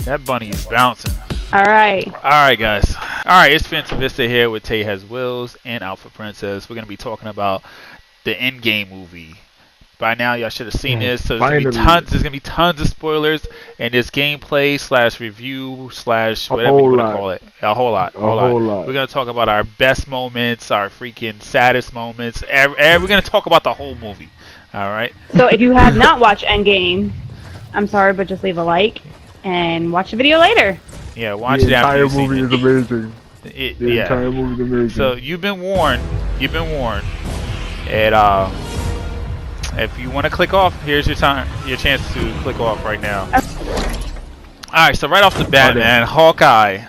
That bunny is bouncing. All right. Alright, guys. Alright, it's Fence Vista here with Tay Has Wills and Alpha Princess. We're going to be talking about the Endgame movie. By now, y'all should have seen this. So there's going to be tons of spoilers and this gameplay slash review slash whatever you want to call it. A whole lot. We're going to talk about our best moments, our freaking saddest moments. We're going to talk about the whole movie. Alright? So if you have not watched Endgame, I'm sorry, but just leave a like and watch the video later. Yeah, watch it after the entire movie is amazing. The entire movie is amazing. So you've been warned. And if you want to click off, here's your chance to click off right now. Alright, so right off the bat, man, Hawkeye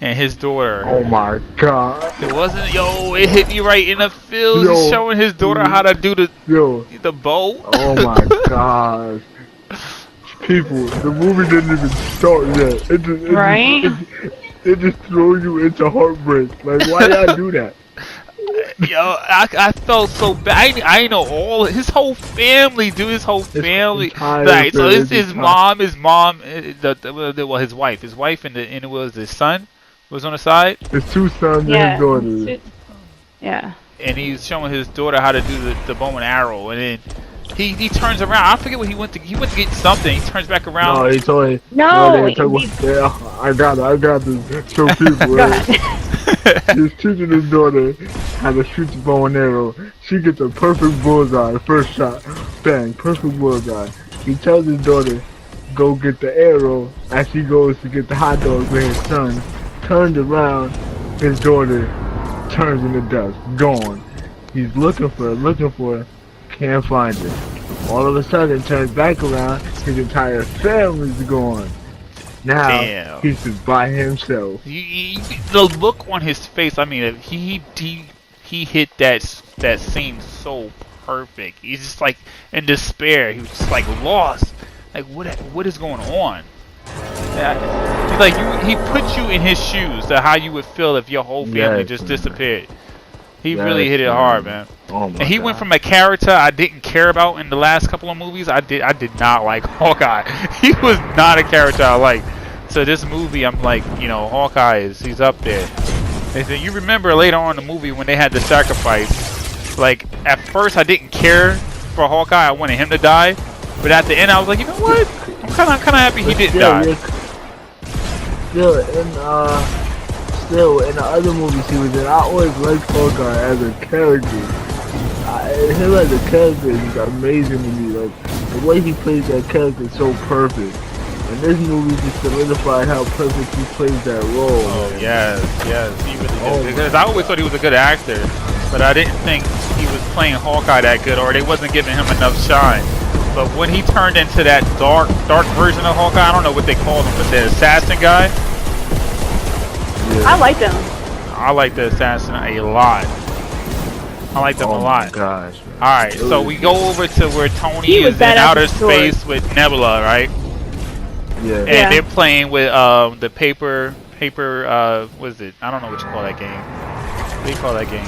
and his daughter. Oh my god. It wasn't, it hit me right in the feels. He's showing his daughter how to do the bow. Oh my gosh. People, the movie didn't even start yet. It just throws you into heartbreak. Like, why y'all do that? Yo, I felt so bad. I know his whole family, dude. His whole family. Right, so it's his mom, his wife, and it was his son was on the side. His two sons and his daughters. Yeah. And he's showing his daughter how to do the bow and arrow, and then he turns around. I forget what he went to get something. He turns back around. No, he told him. Yeah, I got to show people. He's teaching his daughter how to shoot the bow and arrow. She gets a perfect bullseye. First shot, bang, perfect bullseye. He tells his daughter, go get the arrow. As she goes to get the hot dog with his son, turns around, his daughter turns into dust, gone. He's looking for her. Can't find it. All of a sudden, turns back around. His entire family's gone. Now he's just by himself. The look on his face. I mean, he hit that scene so perfect. He's just like in despair. He was just like lost. Like what is going on? Like he put you in his shoes to how you would feel if your whole family just disappeared. He really hit it hard, man. Oh my and he went from a character I didn't care about in the last couple of movies. I did not like Hawkeye. He was not a character I liked. So this movie, I'm like, Hawkeye he's up there. And so you remember later on in the movie when they had the sacrifice. Like at first I didn't care for Hawkeye. I wanted him to die. But at the end I was like, you know what? I'm kind of happy he didn't die. Still, in the other movies he was in, I always liked Hawkeye as a character. Him as a character is amazing to me. Like, the way he plays that character is so perfect. And this movie just solidified how perfect he plays that role. Oh, yes, he really did. Because I always thought he was a good actor, but I didn't think he was playing Hawkeye that good, or they wasn't giving him enough shine. But when he turned into that dark version of Hawkeye, I don't know what they called him, but the assassin guy. Yeah. I like them. I like the assassin a lot. I like them a lot. Gosh. Alright, so we go over to where Tony is in outer space with Nebula, right? Yeah. And they're playing with the paper what is it? I don't know what you call that game. What do you call that game?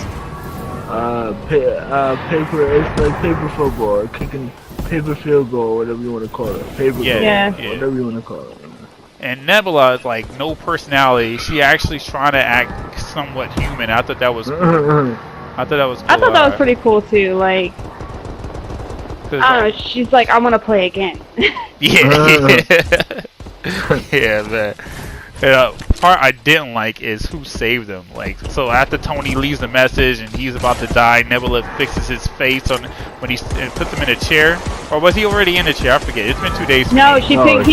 Paper, it's like paper football, kicking paper field goal, whatever you want to call it. Paper goal, whatever you want to call it. And Nebula is like no personality. She actually's trying to act somewhat human. I thought that was cool. Cool. I thought that was pretty cool too. Like, I don't know. She's like, I want to play again. Yeah, man. Part I didn't like is who saved him. Like, so after Tony leaves the message and he's about to die, Nebula fixes his face when he puts him in a chair. Or was he already in the chair? I forget. It's been 2 days. He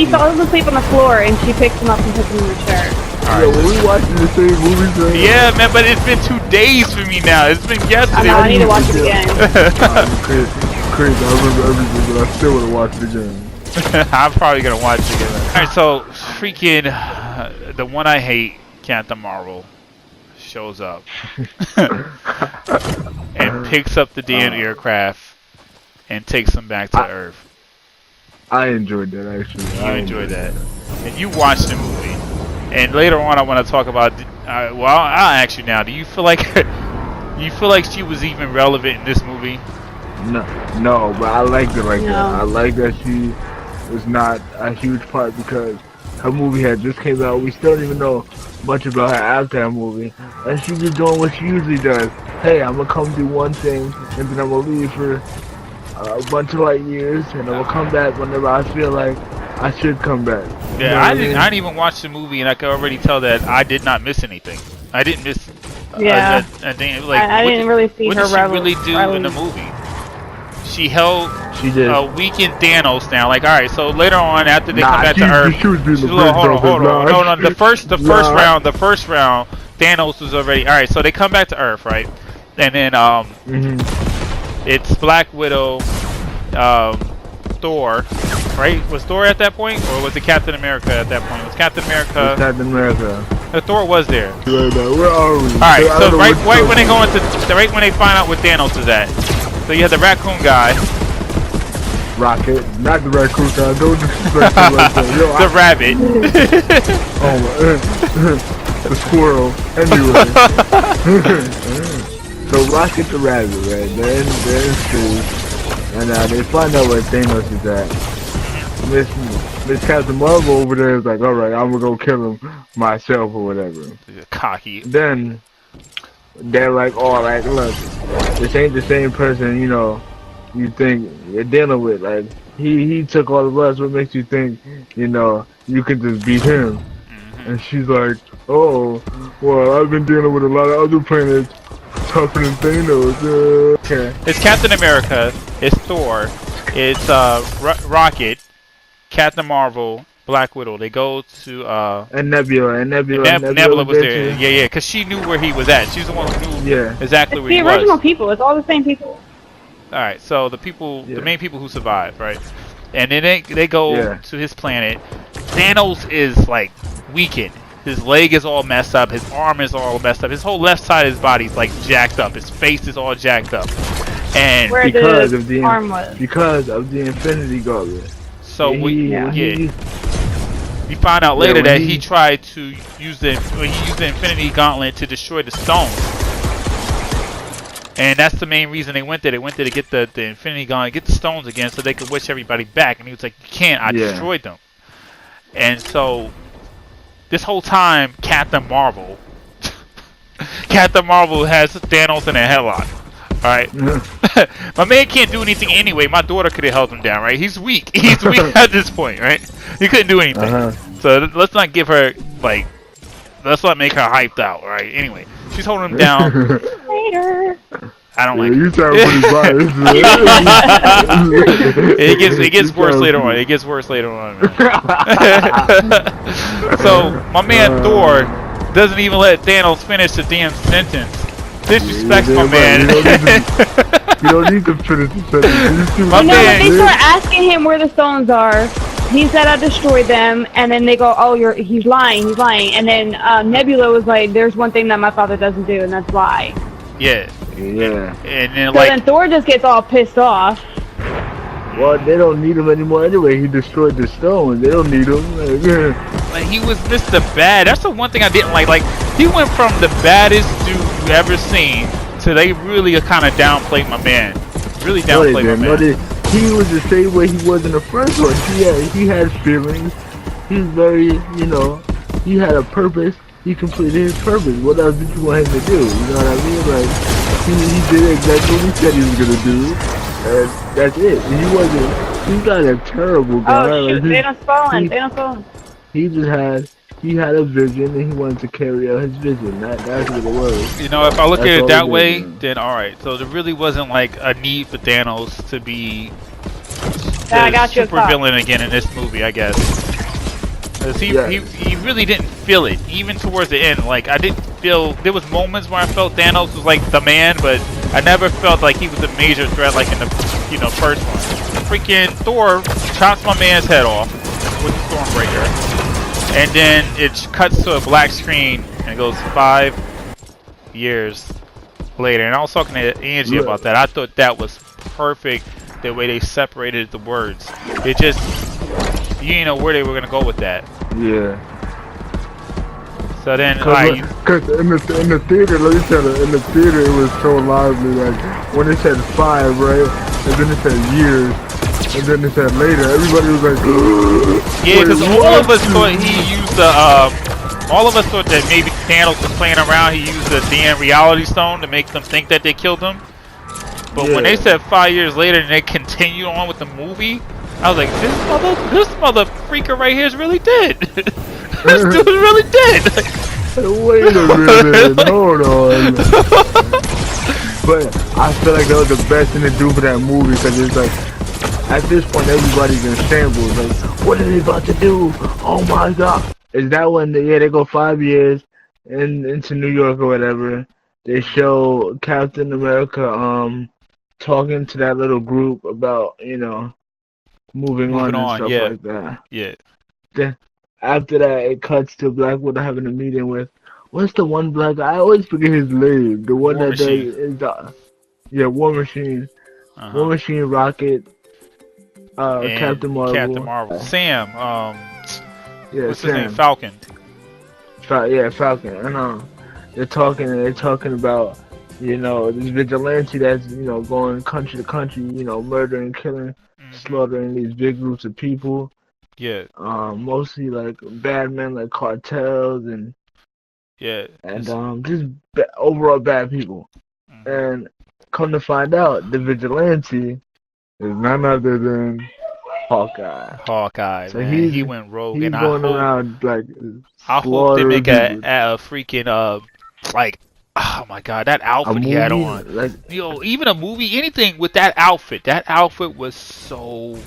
fell asleep on the floor and she picks him up and puts him in the chair. Yo, were we watching the same movies? Yeah, man, but it's been 2 days for me now. It's been yesterday. I need to watch it again. Crazy. I remember everything, but I still want to watch it again. I'm probably gonna watch it again. Alright, so freaking the one I hate, Captain Marvel, shows up and picks up the damn aircraft and takes them back to Earth. I enjoyed that actually. You enjoyed that, and you watched the movie. And later on, I want to talk about. Well, I'll ask you now. Do you feel like she was even relevant in this movie? No, but I liked it right there. I like that she was not a huge part because Her movie had just came out. We still don't even know much about her after that movie. And she's just doing what she usually does. Hey, I'm gonna come do one thing, and then I'm gonna leave for a bunch of light years, and I'm gonna come back whenever I feel like I should come back. Yeah, you know I didn't even watch the movie, and I could already tell that I did not miss anything. I didn't miss. Yeah. I didn't really see what her. What did she really do in the movie? She held a weakened Thanos down. Like, all right, so later on, after they come back to Earth, hold on. The first round, Thanos was already all right. So they come back to Earth, right? And then it's Black Widow, Thor, right? Was Thor at that point, or was it Captain America at that point? It was Captain America. Captain America. Thor was there. Where are we? All right, so right when they go into, right when they find out where Thanos is at. So you have the raccoon guy. Rocket, not the raccoon guy. Don't disrespect him like that. Yo, the rabbit. The squirrel. Anyway. So Rocket the rabbit, right? They're in school, and they find out where Thanos is at. Miss Captain Marvel over there is like, all right, I'm gonna go kill him myself or whatever. Cocky. Then they're like, all right, look, this ain't the same person, you know, you think you're dealing with. Like, he took all of us. What makes you think, you know, you can just beat him? And she's like, oh, well, I've been dealing with a lot of other planets tougher than Thanos. Okay. It's Captain America. It's Thor. It's Rocket, Captain Marvel, Black Widow. They go to and Nebula. Nebula was there. Yeah, because she knew where he was at. She's the one who knew exactly where he was. The original people. It's all the same people. All right, so the people, the main people who survived, right? And then they go to his planet. Thanos is like weakened. His leg is all messed up. His arm is all messed up. His whole left side of his body is like jacked up. His face is all jacked up. And because of the arm because of the Infinity Gauntlet. So we find out later that he tried to use the Infinity Gauntlet to destroy the stones. And that's the main reason they went there. They went there to get the Infinity Gauntlet, get the stones again, so they could wish everybody back. And he was like, "You can't. I destroyed them." And so this whole time, Captain Marvel has Thanos in a headlock. All right, my man can't do anything anyway. My daughter could have held him down, right? He's weak. He's weak at this point, right? He couldn't do anything. So let's not give her let's not make her hyped out, right? Anyway, she's holding him down. Later. I don't like you sound pretty biased, man. It gets worse later on. It gets worse later on, man. So my man Thor doesn't even let Thanos finish the damn sentence. Disrespects my man. You don't need to finish the sentence. My man. They start asking him where the stones are. He said I destroyed them, and then they go, "Oh, he's lying, And then Nebula was like, "There's one thing that my father doesn't do, and that's lie." Yeah. And then then Thor just gets all pissed off. Well, they don't need him anymore anyway. He destroyed the stone. They don't need him. Like he was Mr. Bad. That's the one thing I didn't like. Like he went from the baddest dude you ever seen to they really kind of downplayed my man. Really downplayed my man. He was the same way he was in the first one. He had feelings. He's very, you know, he had a purpose. He completed his purpose. What else did you want him to do? You know what I mean? Like, he did exactly what he said he was gonna do. And that's it. He's not a terrible guy. Oh shoot, they don't spoil him. He had a vision and he wanted to carry out his vision. That's what it was. You know, if I look at it that way, then alright. So there really wasn't like a need for Thanos to be the super villain again in this movie, I guess. Cause he really didn't feel it, even towards the end. Like I didn't feel, there was moments where I felt Thanos was like the man, but I never felt like he was a major threat like in the first one. Freaking Thor chops my man's head off with the Stormbreaker. And then it cuts to a black screen and it goes 5 years later. And I was talking to Angie about that. I thought that was perfect, the way they separated the words. It just, you didn't know where they were going to go with that. Yeah. So then, because in the theater, like you said, in the theater it was so lively. Like when it said 5, right, and then it said years, And then they said later, everybody was like, yeah, because all of us thought he used the, all of us thought that maybe Thanos was playing around. He used the damn reality stone to make them think that they killed him. But when they said 5 years later and they continued on with the movie, I was like, this mother freaker right here is really dead. This dude is really dead. Wait a minute, hold on. But I feel like that was the best thing to do for that movie, because it's like, at this point everybody's in shambles. Like, what are they about to do? Oh my god. Is that when they go 5 years into New York or whatever. They show Captain America talking to that little group about, you know, moving on and stuff like that. Yeah. Then after that, it cuts to Black Widow having a meeting with, what's the one black guy? I always forget his name. The one War that does War Machine. War Machine, Rocket, Captain Marvel. Sam, what's his name? Sam. Falcon. Falcon. And they're talking about, you know, this vigilante that's, you know, going country to country, you know, murdering, killing, slaughtering these big groups of people. Yeah. Mostly like bad men, like cartels and just overall bad people. And come to find out, the vigilante is none other than Hawkeye. So man. He went rogue, he's and going around like. I hope they make a freaking like. Oh my god, that outfit he had on. Like, you know, even a movie, anything with that outfit. That outfit was so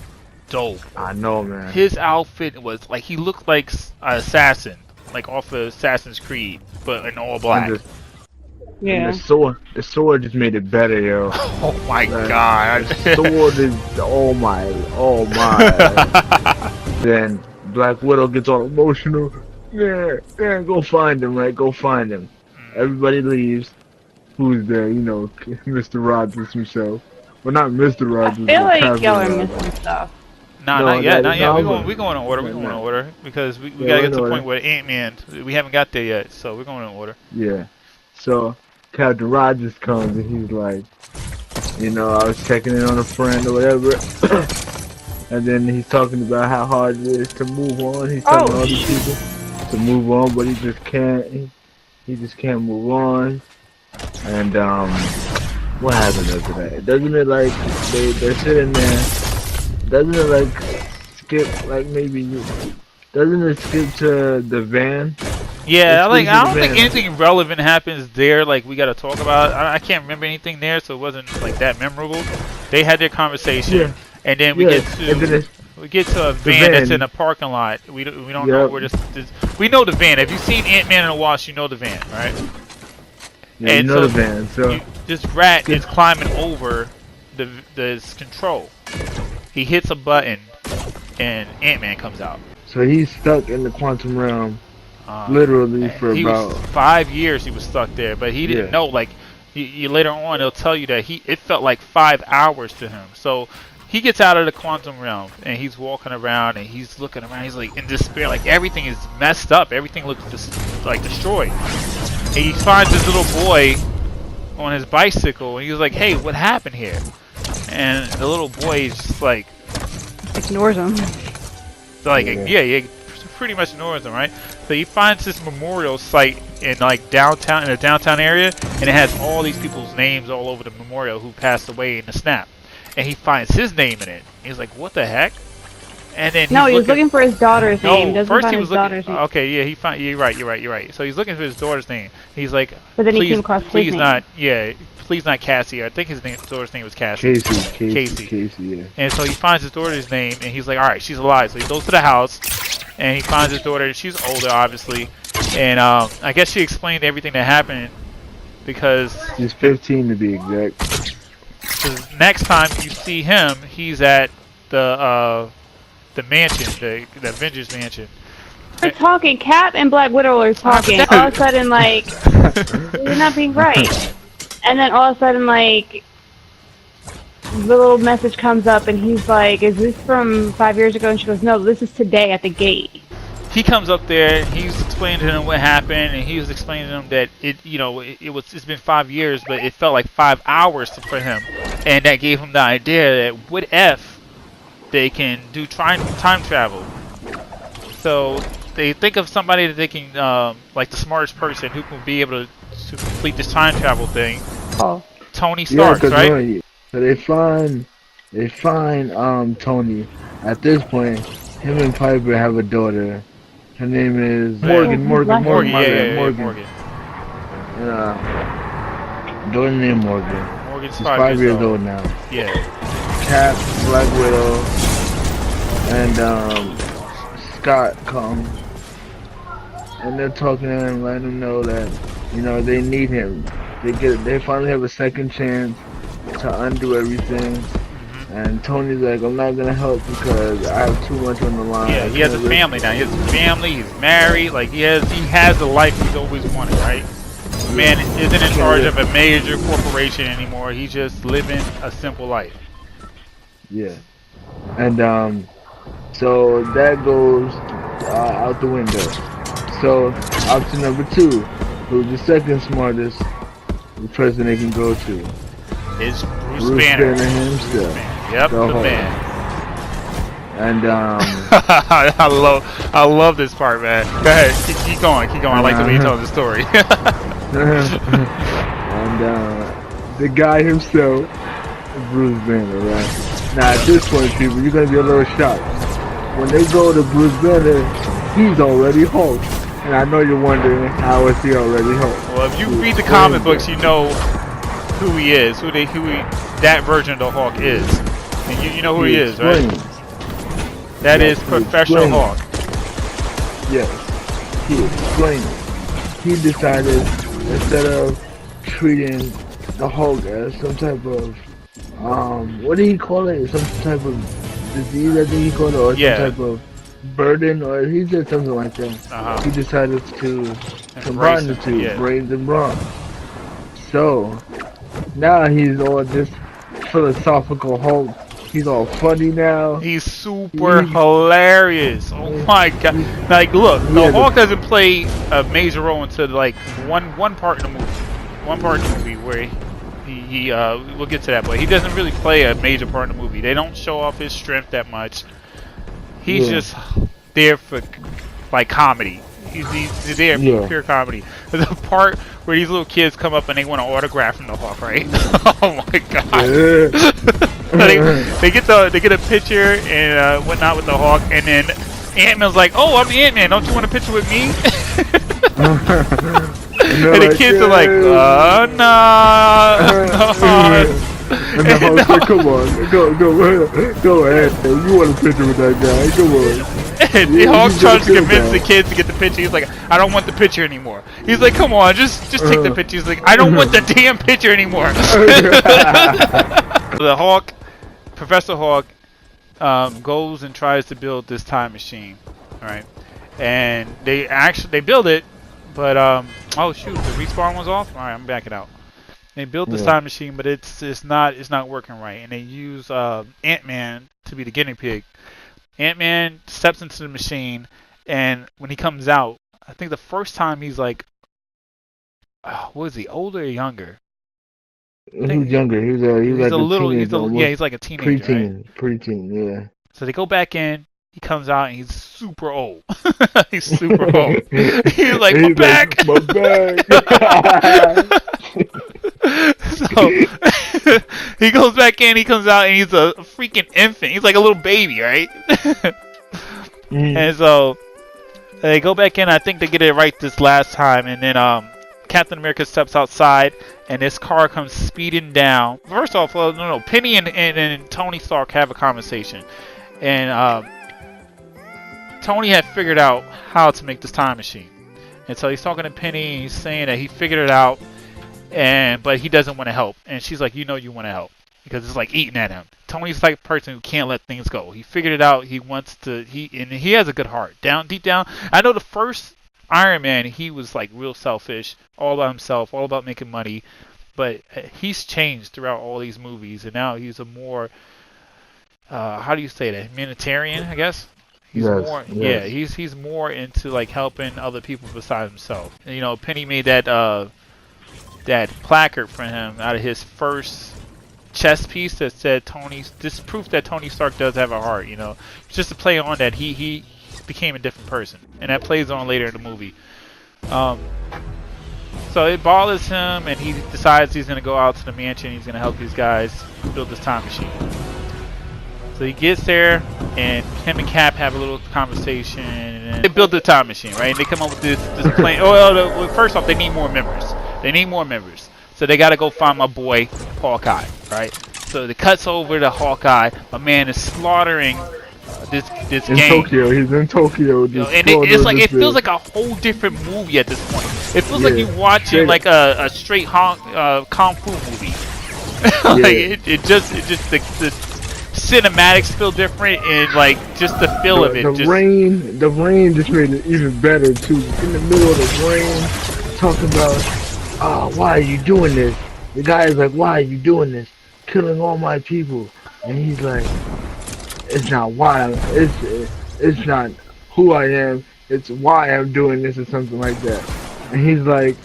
dope. I know, man. His outfit was like, he looked like an assassin, like off of Assassin's Creed, but in all black. And the sword just made it better, yo. Oh my god. The sword is, oh my. Then Black Widow gets all emotional. Yeah, go find him, right? Go find him. Everybody leaves. Who's there? You know, Mr. Rogers himself. Well, not Mr. Rogers. I feel like y'all are missing stuff. Not yet. We're going in order. Because we gotta get to the point where Ant-Man, we haven't got there yet, so we're going in order. Yeah. So, Captain Rogers comes and he's like, you know, I was checking in on a friend or whatever. And then he's talking about how hard it is to move on. He's telling all these people to move on, but he just can't. He just can't move on. And what happened after that? Doesn't it like they're sitting there? Doesn't it like skip like maybe? Doesn't it skip to the van? Yeah, like I don't think anything relevant happens there. Like we gotta talk about. I can't remember anything there, so it wasn't like that memorable. They had their conversation, and then we get to a van that's in a parking lot. We don't know where this. We know the van. If you've seen Ant-Man and the Wasp, you know the van, right? Yeah, and you know the van. So this rat is climbing over the control. He hits a button, and Ant-Man comes out. So he's stuck in the quantum realm, literally for about 5 years. He was stuck there, but he didn't know. Like, later on, they'll tell you that it felt like 5 hours to him. So he gets out of the quantum realm, and he's walking around, and he's looking around. He's like in despair, like everything is messed up. Everything looks like destroyed. And he finds this little boy on his bicycle, and he was like, "Hey, what happened here?" And the little boy is just like ignores him. Like pretty much ignores him, right? So he finds this memorial site in like downtown, in a downtown area, and it has all these people's names all over the memorial who passed away in the snap. And he finds his name in it. He's like, "What the heck?" And then he was looking for his daughter's name. No, first he was looking. Okay, yeah, you're right. So he's looking for his daughter's name. He's like, but then he came across his name. Please not Cassie. I think his daughter's name was Cassie. Casey, yeah. And so he finds his daughter's name, and he's like, all right, she's alive. So he goes to the house, and he finds his daughter. She's older, obviously, and I guess she explained everything that happened because she's 15 to be exact. Because next time you see him, he's at the mansion, the Avengers mansion. They're talking. Cap and Black Widow are talking. All of a sudden, like, you're not being right. And then all of a sudden, like, the little message comes up, and he's like, "Is this from 5 years ago?" And she goes, "No, this is today at the gate." He comes up there, and he's explaining to him what happened, and he was explaining to him that it's been 5 years, but it felt like 5 hours for him, and that gave him the idea that what if they can do time travel. So they think of somebody that they can, like the smartest person who can be able to complete this time travel thing. Oh. Tony Stark, right? So they find Tony. At this point, him and Piper have a daughter. Her name is Morgan. Morgan. Daughter named Morgan. Morgan's She's 5 years old now. Yeah. Cap, Black Widow, and Scott come, and they're talking to him, letting him know that they need him. They finally have a second chance to undo everything. And Tony's like, I'm not gonna help because I have too much on the line. Yeah, he has a family now. He has a family. He's married. Like he has the life he's always wanted, right? The man isn't in charge of a major corporation anymore. He's just living a simple life. Yeah. And so that goes out the window. So option number 2, who's the second smartest person they can go to? It's Bruce Banner himself. Yep, the man. And I love this part, man. Go ahead, keep going. I like the way you tell the story. And the guy himself, Bruce Banner, right? Now at this point, people, you're gonna be a little shocked. When they go to Bruce Banner, he's already Hulk. And I know you're wondering, how is he already Hulk? Well, if you read the comic books, you know who he is, who that version of the Hulk is. And you know who he is, right? That is Professional Hulk. Yes. He explained it. He decided, instead of treating the Hulk as some type of, what did he call it? Some type of disease, I think he called it, or some type of burden, or he said something like that. He decided to combine the two, brains and brawn. So, now he's all this philosophical Hulk. He's all funny now. He's super hilarious. Oh my god! Like, look, the Hulk doesn't play a major role until like one part in the movie. One part in the movie where he we'll get to that, but he doesn't really play a major part in the movie. They don't show off his strength that much. He's just there for like comedy. He's there for pure comedy. There's a part where these little kids come up and they want an autograph from the Hulk, right? Oh my god! They get a picture and whatnot with the Hulk, and then Ant-Man's like, "Oh, I'm Ant-Man. Don't you want a picture with me?" And the kids are like, no. And the Hulk said, "Come on, go ahead. You want a picture with that guy? Come on." And the Hulk tries to convince the kids to get the picture. He's like, "I don't want the picture anymore." He's like, "Come on, just take the picture." He's like, "I don't want the damn picture anymore." The Hulk, Professor Hulk, goes and tries to build this time machine, right? And they build it, but oh shoot, the respawn was off. All right, I'm backing out. They built this time machine, but it's not working right, and they use Ant-Man to be the guinea pig. Ant-Man steps into the machine, and when he comes out, I think the first time he's like, what is he, older or younger? He's younger. He's like a little. He's like a teenager. Preteen, yeah. So they go back in. He comes out and he's super old. He's super old. He's like, my back. So he goes back in. He comes out and he's a freaking infant. He's like a little baby, right? And so they go back in. I think they get it right this last time, and then Captain America steps outside, and this car comes speeding down. First off, no. Penny and Tony Stark have a conversation, and Tony had figured out how to make this time machine. And so he's talking to Penny, and he's saying that he figured it out, but he doesn't want to help. And she's like, you want to help, because it's like eating at him. Tony's the type of person who can't let things go. He figured it out. He wants to, and he has a good heart. Deep down, I know the first Iron Man, he was like real selfish, all about himself, all about making money. But he's changed throughout all these movies, and now he's a more, how do you say that, humanitarian, I guess? He's he's more into like helping other people besides himself. And, Penny made that placard for him out of his first chess piece that said this is proof that Tony Stark does have a heart, you know. Just to play on that he became a different person, and that plays on later in the movie. So it bothers him, and he decides he's gonna go out to the mansion. He's gonna help these guys build this time machine. So he gets there, and him and Cap have a little conversation, and they build the time machine, right? And they come up with this plan. Well, first off, they need more members. So they gotta go find my boy Hawkeye, right? So it cuts over to Hawkeye. My man is slaughtering this in gang. Tokyo. He's in Tokyo. You know, and it's like it feels like a whole different movie at this point. It feels like you're watching like a straight kung fu movie. Like it just the cinematics feel different, and like just the feel of it. The rain just made it even better too. In the middle of the rain, talking about, why are you doing this? The guy is like, why are you doing this? Killing all my people. And he's like, it's not why it's not who I am, it's why I'm doing this or something like that. And he's like,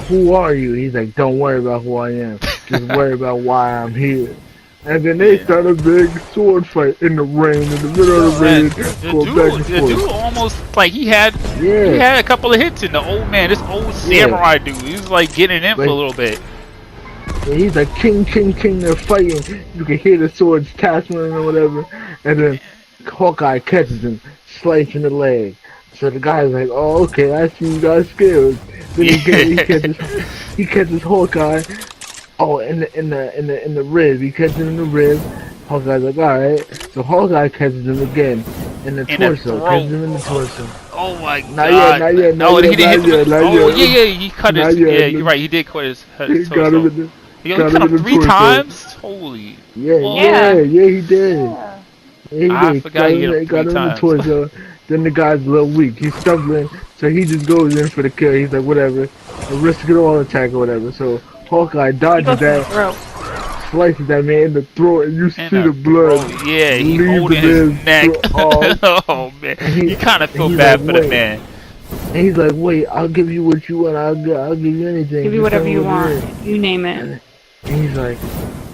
who are you? He's like, don't worry about who I am, just worry about why I'm here. And then they start a big sword fight in the rain, in the middle of the rain, going back and forth. The dude almost, like, he had a couple of hits in the old man, this old samurai dude. He was like getting in for a little bit. And he's like, king, they're fighting. You can hear the swords tassling or whatever. And then Hawkeye catches him, slicing the leg. So the guy's like, oh, okay, I see you got skills. Then he catches Hawkeye. Oh, in the rib. He catches him in the rib. Hawkeye's like, alright. So Hawkeye catches him again in the torso. Catches him in the torso. Oh my god. Not yet. He didn't hit him. Oh, yeah, he cut his. Yeah, you're right. He did cut his torso. Got him in the, he only cut him 3 times? Holy. Yeah, he did. Yeah, he did. I forgot he got him 3 times. In the torso. Then the guy's a little weak. He's stumbling, so he just goes in for the kill. He's like, whatever. A risk it all attack or whatever. So Hawkeye dodges that, slices that man in the throat, and you see the blood. Yeah, he holding his neck. Oh man, you kind of feel bad for the man. And he's like, wait, I'll give you what you want. I'll give you anything. Give you whatever you want. You name it. And he's like,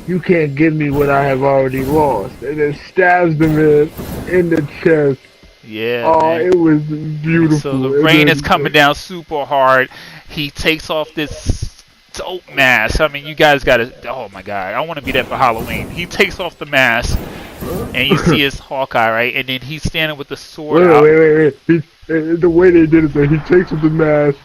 you can't give me what I have already lost. And then stabs the man in the chest. Yeah. Oh, man. it was beautiful. So the rain is coming down super hard. He takes off this dope mask. I mean, you guys gotta. Oh my god, I want to be there for Halloween. He takes off the mask, and you see his Hawkeye, right? And then he's standing with the sword out. Wait. The way they did it, though, he takes off the mask,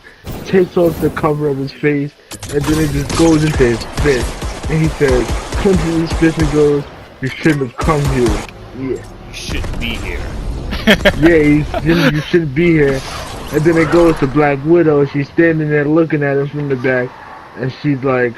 takes off the cover of his face, and then it just goes into his fist. And he says, clenches his fist and goes, you shouldn't have come here. Yeah. You shouldn't be here. You shouldn't be here. And then it goes to Black Widow. She's standing there looking at him from the back, and she's like,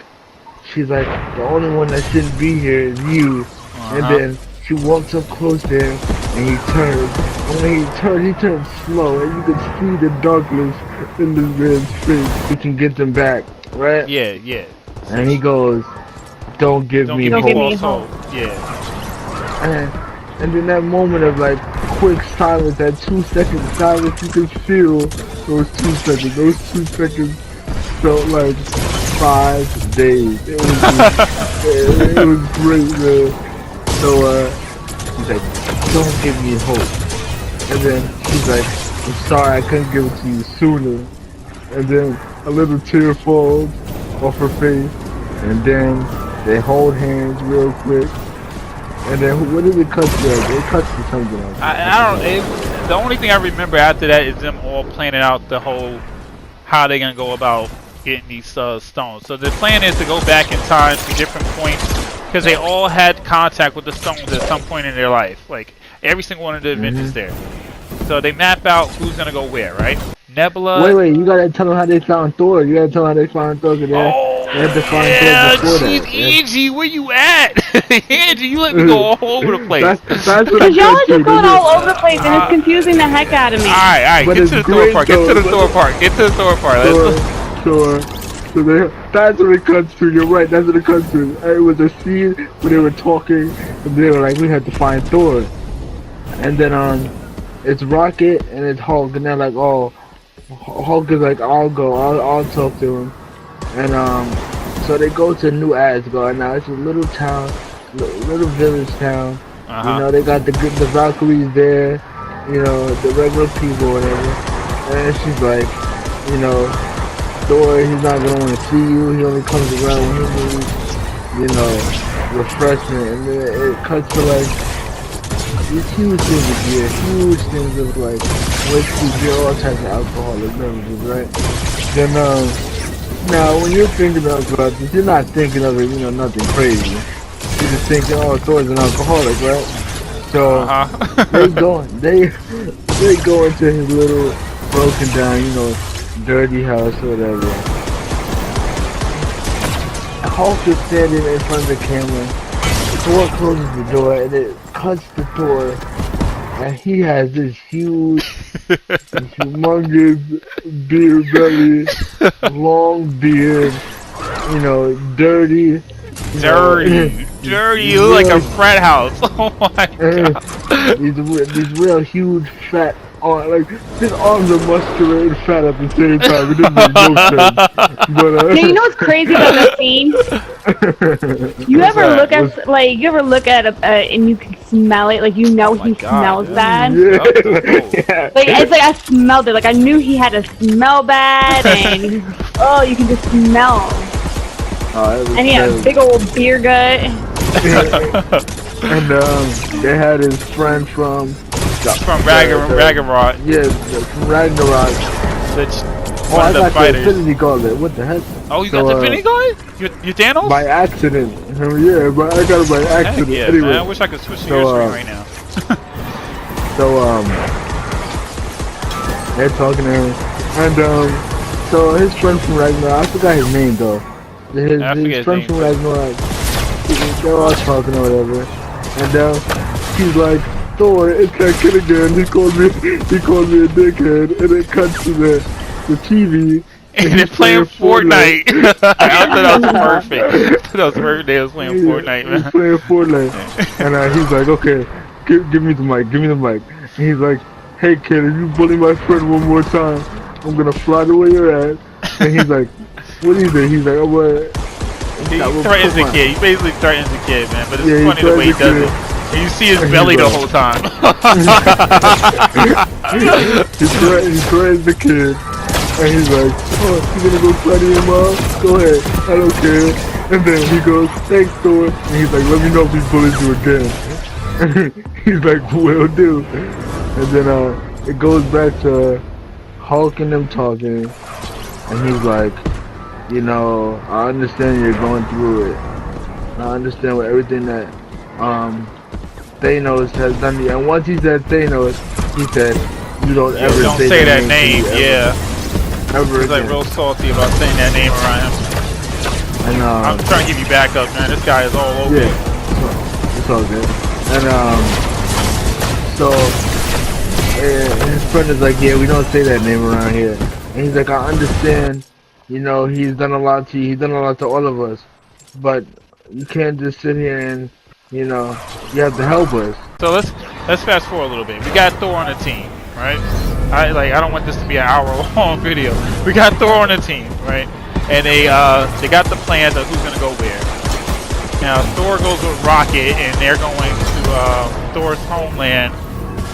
the only one that shouldn't be here is you. And then she walks up close to him, and he turns. And when he turns slow, and you can see the darkness in this man's face. He can get them back, right? Yeah. And he goes, don't give me hope. Yeah. And in that moment of like quick silence, that 2-second silence, you can feel those 2 seconds. Those 2 seconds felt like 5 days. It was great, man. So he's like, don't give me hope. And then she's like, I'm sorry I couldn't give it to you sooner. And then a little tear falls off her face. And then they hold hands real quick. And then what did it cut to? It cuts to something else. I don't. The only thing I remember after that is them all planning out the whole how they're gonna go about getting these stones. So the plan is to go back in time to different points because they all had contact with the stones at some point in their life. Like every single one of the Avengers there. So they map out who's gonna go where, right? Nebula. Wait, you gotta tell them how they found Thor. You gotta tell them how they found Thor. They had to find Thor before that. Angie, where you at? Angie, you let me go all over the place. That's because y'all are just going all over the place, and it's confusing the heck out of me. Alright, get to the Thor part. Get to the Thor part. Get to the Thor part. So that's what it cuts to. You're right. That's what it cuts to. It was a scene where they were talking, and they were like, "We had to find Thor," and then it's Rocket and it's Hulk, and they're like, "Oh." Hulk is like, I'll go, I'll talk to him. And So they go to New Asgard. Now it's a little town, little village town. You know, they got the Valkyries there. You know, the regular people, whatever. And she's like, you know, Thor, he's not gonna want to see you. He only comes around when he needs, you know, refreshment. And then it cuts to like these huge things of beer, huge things of like whiskey, beer, all types of alcoholic beverages, right? Then now when you're thinking of this, you're not thinking of it, you know, nothing crazy. You're just thinking, oh, Thor's an alcoholic, right? So they go into his little broken down, you know, dirty house or whatever. Hulk is standing in front of the camera. Thor closes the door and it cuts to Thor, and he has this huge, humongous beer belly, long beard, you know, dirty. Dirty, you look like a frat house. Oh my god. These real huge fat arms, like his arms are muscular and fat at the same time. It doesn't make no sense. But yeah, you know what's crazy about that scene? You ever look at and you can smell it, like you know he smells bad. Yeah. Like it's like I smelled it, like I knew he had to smell bad, and oh, you can just smell. And he had a big old beer gut. And they had his friend from Ragnarok. Yeah, from Ragnarok. I got the Infinity Gauntlet. What the heck? Oh, you got the Infinity Gauntlet? You Thanos? By accident. Yeah, but I got it by accident. Yeah, anyway. man, I wish I could switch to your screen right now. They're talking to him, and so his friend from Ragnarok. I forgot his name though. His friend from Ragnarok. They're all talking or whatever, and he's like, Thor, it's that kid again. He called me a dickhead, and it cuts to the TV. And they're playing Fortnite. I thought that was perfect. That was perfect. They was playing Fortnite, man. He's playing Fortnite, and he's like, okay, give me the mic, And he's like, hey kid, if you bully my friend one more time, I'm gonna fly to where you're at. And he's like, what is it? He's like, oh what? He threatens the kid. He basically threatens the kid, man. But it's funny the way he does it. And you see his belly the whole time. He threatens the kid. And he's like, oh, you gonna go fly to your mom? Go ahead. I don't care. And then he goes, thanks, Thor. And he's like, let me know if these bullies do again. And he's like, will do. And then it goes back to Hulk and them talking. And he's like, you know, I understand you're going through it. I understand with everything that Thanos has done to you. And once he said Thanos, he said, you don't ever say that name. Yeah. He's like real salty about saying that name around him. And I'm trying to give you backup, man. This guy is all over. Yeah, it's all good. And so his friend is like, yeah, we don't say that name around here. And he's like, I understand. You know, he's done a lot to you. He's done a lot to all of us. But you can't just sit here and, you know, you have to help us. So let's fast forward a little bit. We got Thor on the team, right? I don't want this to be an hour-long video. We got Thor on the team, right? And they got the plans of who's gonna go where. Now Thor goes with Rocket, and they're going to Thor's homeland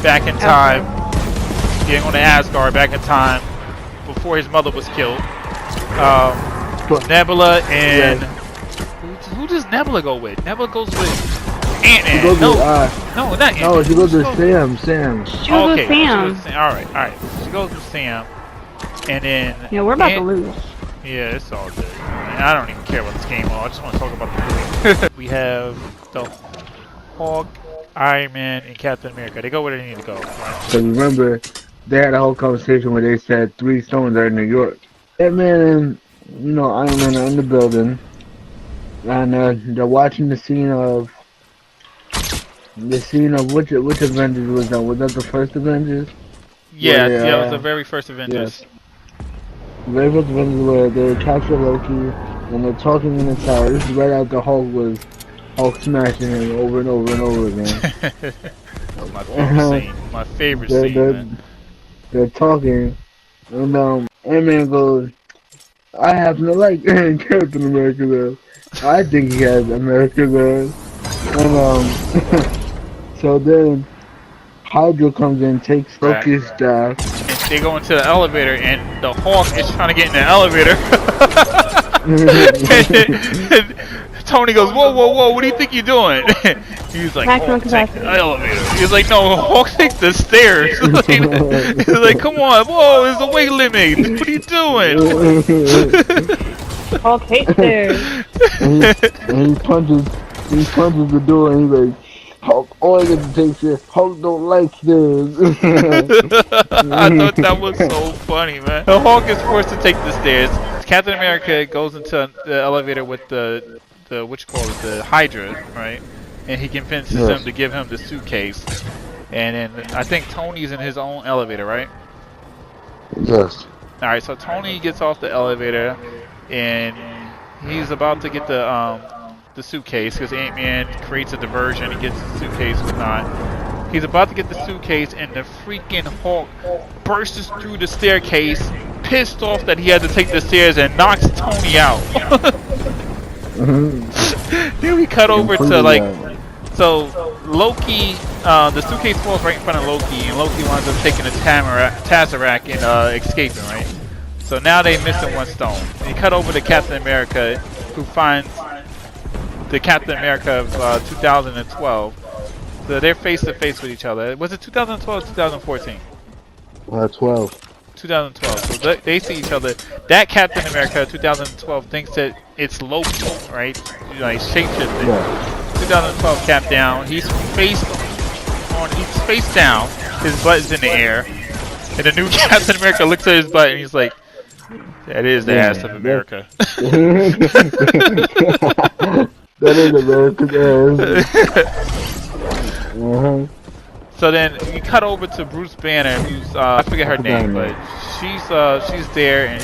back in time. Getting on to Asgard back in time before his mother was killed. Nebula and who does Nebula go with? Nebula goes with Ant-Man. No, not Ant-Man. No, she goes with Sam. She goes with Sam. Alright. She goes with Sam. And then... Yeah, we're about to lose. Yeah, it's all good. I don't even care about this game. I just want to talk about the movie. We have the Hulk, Iron Man, and Captain America. They go where they need to go, right? So remember, they had a whole conversation where they said 3 stones are in New York. Ant-Man and, you know, Iron Man are in the building. And they're watching the scene of which Avengers was that? Was that the first Avengers? Yeah, it was the very first Avengers. Yes. The very first Avengers where they capture Loki and they're talking in the tower. This is right after Hulk smashing him over and over and over again. That was my favorite scene. My favorite scene, man. They're talking, and Ant-Man goes, I happen to like Captain America's ass. I think he has America's ass. And so then Hydra comes in, takes Right. Loki's staff. And they go into the elevator, and the Hawk is trying to get in the elevator. and Tony goes, "Whoa, whoa, whoa! What do you think you're doing?" He's like, "Hawk, take the elevator." He's like, "No, Hawk, take the stairs." He's like, "Come on, whoa! There's a weight limit. What are you doing?" Hawk hates stairs. And he punches the door, and he's like, Hulk only gets to take stairs. Hulk don't like stairs. I thought that was so funny, man. The Hulk is forced to take the stairs. Captain America goes into the elevator with the what you call it, the Hydra, right? And he convinces him to give him the suitcase. And then I think Tony's in his own elevator, right? Yes. All right, so Tony gets off the elevator, and he's about to get the suitcase because Ant-Man creates a diversion. He gets the suitcase, whatnot. He's about to get the suitcase, and the freaking Hulk bursts through the staircase, pissed off that he had to take the stairs, and knocks Tony out. Then we cut over to like, so Loki, the suitcase falls right in front of Loki, and Loki winds up taking the Tesseract and escaping, right? So now they missing one stone. We cut over to Captain America, who finds the Captain America of 2012. So they're face to face with each other. Was it 2012 or 2014? 12. 2012. So they see each other. That Captain America 2012 thinks that it's Loki, right? You know, he's shapeshifting. Yeah. 2012 cap down. He's face down. His butt is in the air. And the new Captain America looks at his butt and he's like, "That is the ass of America." That is America's ass. So then we cut over to Bruce Banner, who's I forget her name, but she's there and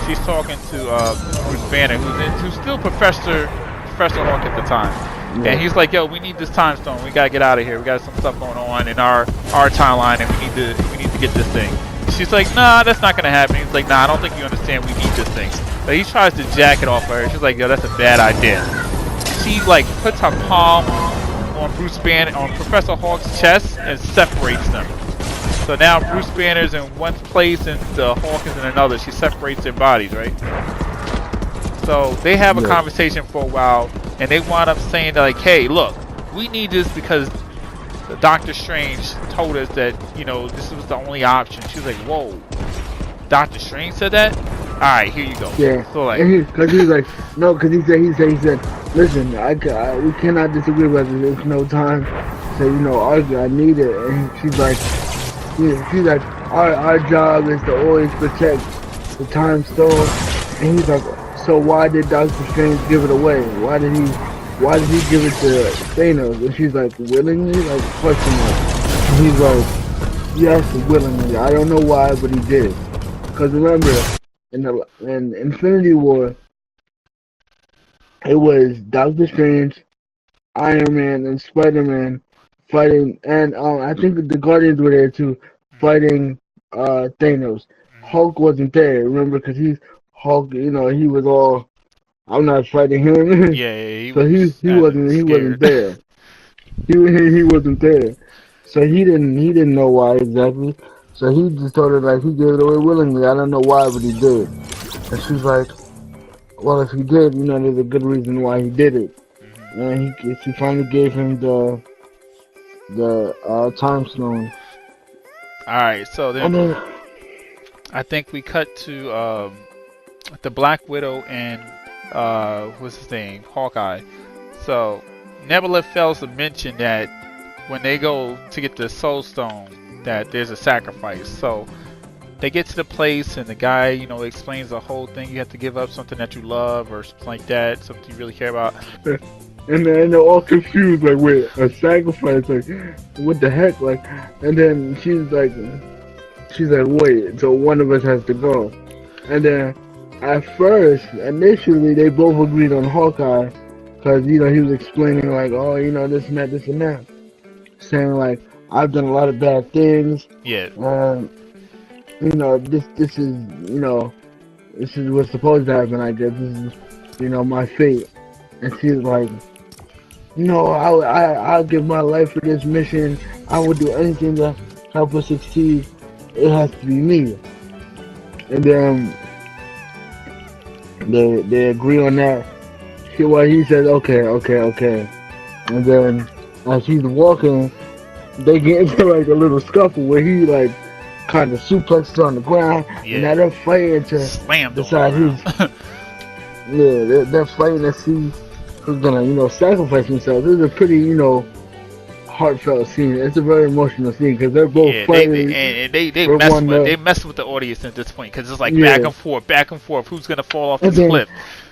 she's talking to Bruce Banner, who's still Professor Hulk at the time. Yeah. And he's like, "Yo, we need this time stone. We gotta get out of here. We got some stuff going on in our timeline, and we need to get this thing." She's like, "Nah, that's not gonna happen." He's like, "Nah, I don't think you understand. We need this thing." But he tries to jack it off her. She's like, "Yo, that's a bad idea." She like puts her palm on Bruce Banner, on Professor Hulk's chest, and separates them. So now Bruce Banner's in one place and the Hulk is in another. She separates their bodies, right? So they have a conversation for a while, and they wind up saying that, like, "Hey, look, we need this because Doctor Strange told us that, you know, this was the only option." She's like, "Whoa, Doctor Strange said that? All right, here you go." Yeah. So like, because he was like, no, because he said, "Listen, we cannot disagree about this. There's no time to, you know, argue. I need it." And she's like, our job is to always protect the time stone. And he's like, "So why did Doctor Strange give it away? Why did he give it to Thanos?" And she's like, "Willingly?" Like, question mark. And he's like, "Yes, willingly. I don't know why, but he did it." Because remember, in Infinity War, it was Doctor Strange, Iron Man, and Spider-Man fighting, and I think the Guardians were there too, fighting Thanos. Hulk wasn't there, remember? Because Hulk, you know, he was all, "I'm not fighting him." yeah, so he wasn't there. He wasn't there. So he didn't know why exactly. So he just told her, like, he gave it away willingly. I don't know why, but he did. And she's like, "Well, if he did, you know, there's a good reason why he did it." And she finally gave him the time stone. All right, so then I think we cut to the Black Widow and what's his name, Hawkeye. So Nebula fails to mention that when they go to get the Soul Stone, that there's a sacrifice. So they get to the place and the guy, you know, explains the whole thing. You have to give up something that you love or something like that, something you really care about. And they're all confused, like, wait, a sacrifice, like, what the heck, like, and then she's like, wait, so one of us has to go. And then at first, initially, they both agreed on Hawkeye, because, you know, he was explaining, like, "Oh, you know, this and that, saying, like, I've done a lot of bad things. Yeah. You know, this is, you know, this is what's supposed to happen. I guess this is, you know, my fate. And she's like, no, I'll give my life for this mission. I will do anything to help us succeed. It has to be me. And then they agree on that. Well, he says, okay. And then as he's walking, they get into like a little scuffle where he like kind of suplexes on the ground, and now they're fighting to decide who's. Yeah, they're fighting to see who's gonna, you know, sacrifice themselves. This is a pretty, you know, heartfelt scene. It's a very emotional scene because they're both fighting. They mess with the audience at this point because it's like back and forth. Who's gonna fall off this cliff?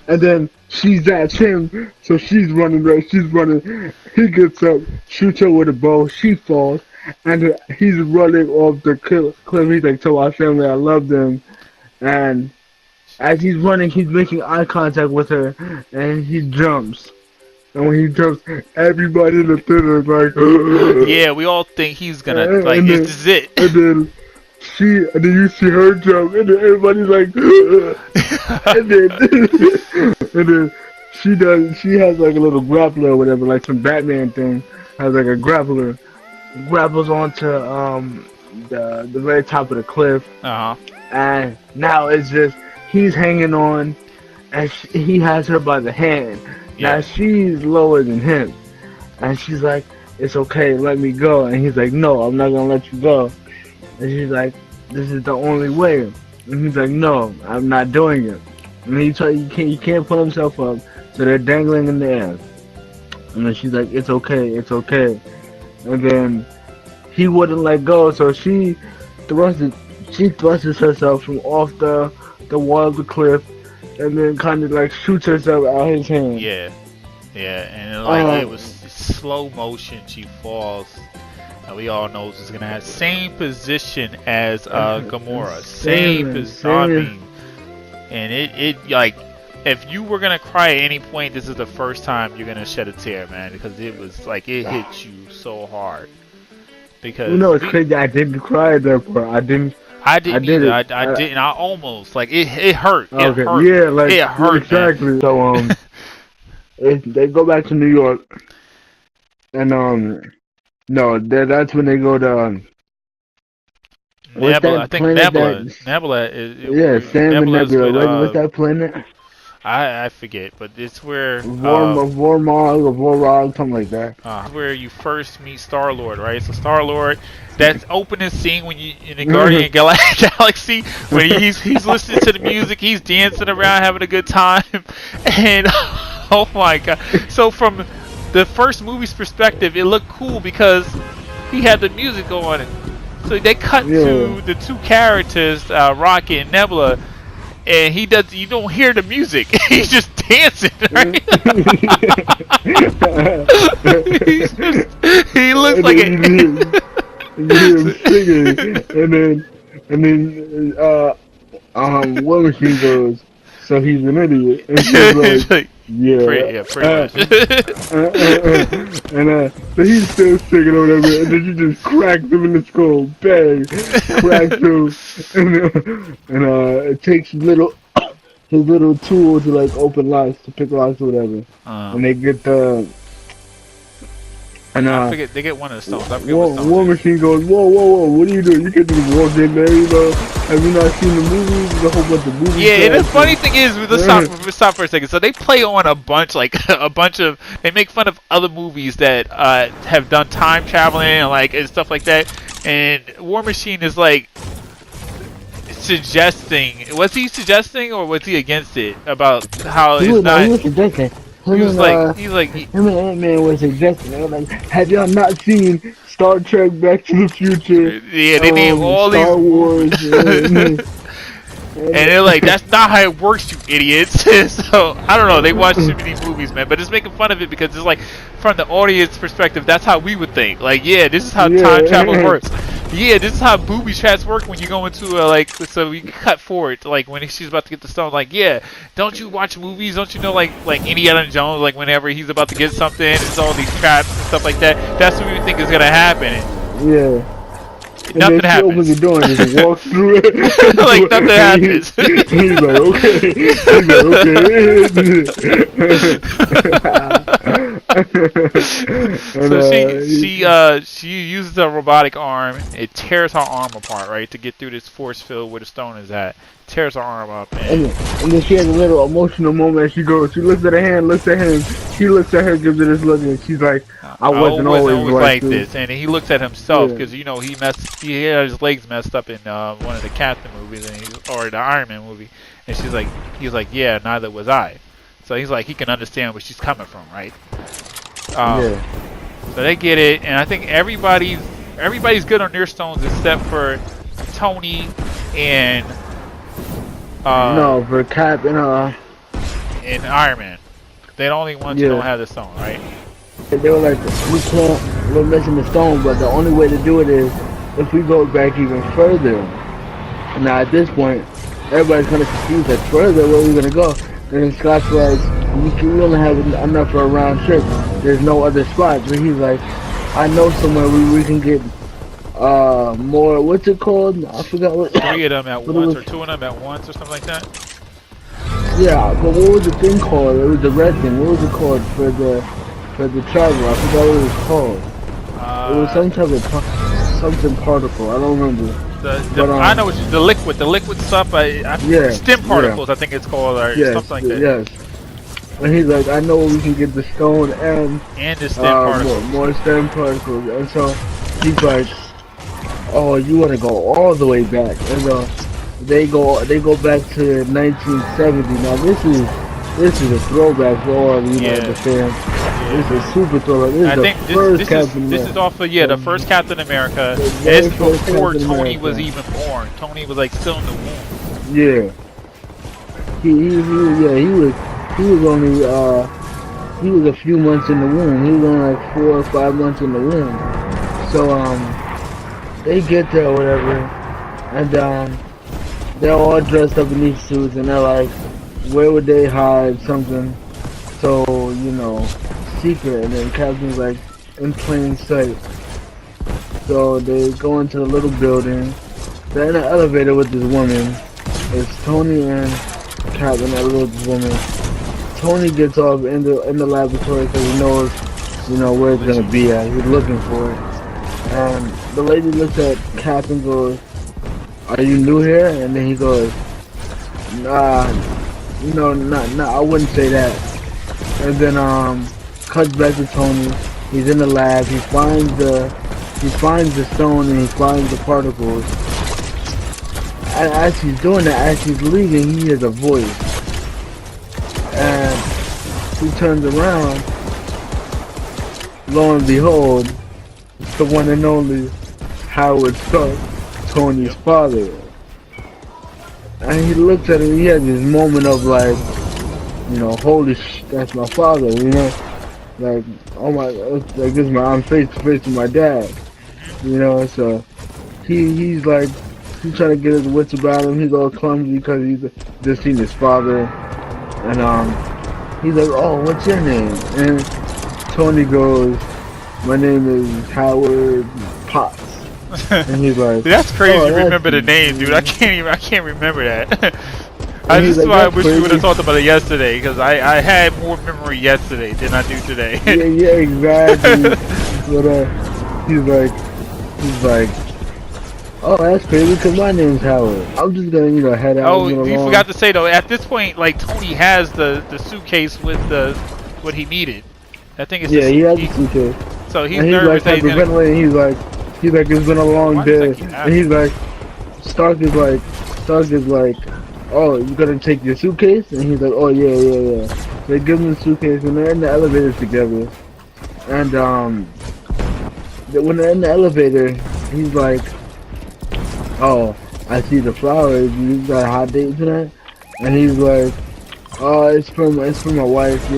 And then she zaps him, so she's running right. She's running. He gets up, shoots her with a bow. She falls, and he's running off the cliff. He's like, "Tell my family I love them." And as he's running, he's making eye contact with her, and he jumps. And when he jumps, everybody in the theater is like, yeah, we all think he's gonna like, this is it. And then you see her jump, and then everybody's like, and then she has like a little grappler or whatever, like some Batman thing, has like a grappler, grapples onto the very top of the cliff, and now it's just he's hanging on, and he has her by the hand. Now she's lower than him, and she's like, "It's okay, let me go," and he's like, "No, I'm not gonna let you go." And she's like, "This is the only way." And he's like, "No, I'm not doing it." And he can't pull himself up, so they're dangling in the air. And then she's like, "It's okay." And then he wouldn't let go, so she thrusts herself from off the wall of the cliff, and then kind of like shoots herself out his hand. Yeah, and like it was slow motion. She falls. And we all know it's gonna have same position as Gamora, same position. And it like, if you were gonna cry at any point, this is the first time you're gonna shed a tear, man, because it was like it hit you so hard. Because you know, it's crazy. I didn't cry at that part. I didn't. I didn't. I almost like it hurt. Okay. It hurt. Yeah, like it hurt, exactly. Man. So they go back to New York, and no, that's when they go to Nebula. I think Nebula is Sam and Nebula. What's that planet? I forget, but it's where Vormog, something like that. Where you first meet Star-Lord, right? So Star-Lord, that opening scene when you in the Guardian Galaxy, when he's listening to the music, he's dancing around, having a good time, and oh my god! So from the first movie's perspective, it looked cool because he had the music going. So they cut to the two characters, Rocket and Nebula. And you don't hear the music. He's just dancing, right? He looks like you hear him singing, and then War Machine goes, "So he's an idiot." And she's like, pretty much. So he's still singing or whatever, and then you just crack him in the skull, bang, crack him, and it takes his little tool to like open locks, to pick locks or whatever, and they get I forget, they get one of the stones. I forget War Machine goes, whoa, what are you doing? You can't just walk in there, you know? Have you not seen the movies? There's a whole bunch of movies. Yeah, and the funny thing is, let's stop for a second. So they play on a bunch of, they make fun of other movies that have done time traveling and stuff like that. And War Machine is like suggesting, was he suggesting or was he against it about how it's not? He was suggesting. He's like, him and Ant-Man was suggesting. They were like, have y'all not seen Star Trek, Back to the Future? Yeah, they name all Star these Wars. And they're like, that's not how it works, you idiots. So, I don't know, they watch too many movies, man. But it's making fun of it because it's like, from the audience perspective, that's how we would think. Like, yeah, this is how time travel works. Yeah, this is how booby traps work when you go into, so we cut forward, like, when she's about to get the stone. Like, yeah, don't you watch movies? Don't you know, like Indiana Jones, like, whenever he's about to get something, it's all these traps and stuff like that. That's what we think is going to happen. Yeah. nothing happens. She opens the door and just walks through it. Like nothing happens. He's like, okay. So she uses a robotic arm. It tears her arm apart, right, to get through this force field where the stone is at. Tears her arm up. And then she has a little emotional moment. She looks at her hand, looks at him. He looks at her, gives her this look, and she's like, I wasn't always like this. And he looks at himself because you know he had his legs messed up in one of the Captain movies or the Iron Man movie, and he's like, yeah, neither was I. So he's like, he can understand where she's coming from, right? So they get it, and I think everybody's good on their stones except for Tony and no, for Cap and Iron Man. They're the only ones who don't have the stone, right? They were like, we're missing the stone, but the only way to do it is if we go back even further. Now at this point, everybody's kind of confused, like, further, where are we going to go? And then Scott's like, we only have enough for a round trip. There's no other spots. And he's like, I know somewhere we can get more, what's it called? I forgot what. 3 of them at once, or 2 of them at once, or something like that? Yeah, but what was the thing called? It was the red thing. What was it called for the travel? I forgot what it was called. It was some type of something particle. I don't remember. I know it's the liquid stuff. Stem particles, I think it's called, or something like that. Yes. And he's like, I know we can get the stone and the stem particles. More stem particles. And so he's like, oh, you want to go all the way back? And they go back to 1970. Now this is a throwback for all the fans. This is a super throwback. This is off of the first Captain America. This is before Tony was even born. Tony was like still in the womb. Yeah. He was only he was a few months in the womb. He was only like 4 or 5 months in the womb. So they get there or whatever, and they're all dressed up in these suits, and they're like, where would they hide something so, secret? And then Captain's like, in plain sight. So they go into the little building. They're in an elevator with this woman. It's Tony and Captain that live with this woman. Tony gets off in the laboratory because he knows, where it's gonna be at. He's looking for it. And the lady looks at Cap and goes, are you new here? And then he goes, nah, I wouldn't say that. And then cuts back to Tony. He's in the lab. He finds the stone and he finds the particles. And as he's doing that, as he's leaving, he hears a voice. And he turns around. Lo and behold, it's the one and only Howard Stark, Tony's father. And he looks at him, he has this moment of like, holy shit, that's my father, like, oh my, like this is I'm face to face with my dad, so he's like, he's trying to get his wits about him. He's all clumsy because he's just seen his father, and he's like, oh, what's your name? And Tony goes, my name is Howard Potts. And he's like, dude, that's crazy. You remember the name, dude. I can't remember that. This is why I wish we would have talked about it yesterday, because I had more memory yesterday than I do today. yeah, exactly. But he's like, oh, that's crazy because my name's Howard. I'm just gonna, head out. Oh, you forgot to say though. At this point, like Tony has the suitcase with what he needed. I think it's he has the suitcase. So he's nervous. Like, he's like, it's been a long day, and he's like, Stark is like, oh, you gonna take your suitcase? And he's like, oh yeah. They give him the suitcase, and they're in the elevator together. And when they're in the elevator, he's like, oh, I see the flowers. You got a hot date tonight? And he's like, oh, it's for my wife.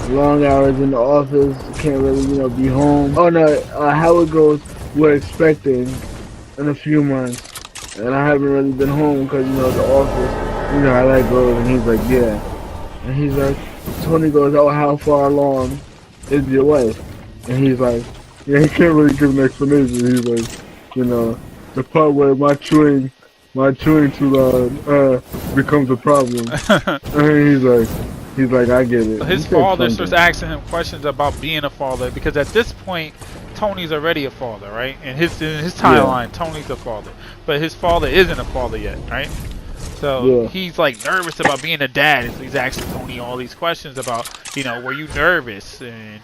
Long hours in the office, can't really, be home. Oh no, how it goes, we're expecting in a few months, and I haven't really been home because, the office, how that goes. And he's like, yeah. And he's like, Tony goes, oh, how far along is your wife? And he's like, yeah, he can't really give an explanation. He's like, you know, the part where my chewing too loud becomes a problem. And he's like, I get it. His father starts asking him questions about being a father because at this point, Tony's already a father, right? In his timeline, Tony's a father, but his father isn't a father yet, right? So he's like nervous about being a dad. So he's asking Tony all these questions about, you know, were you nervous? And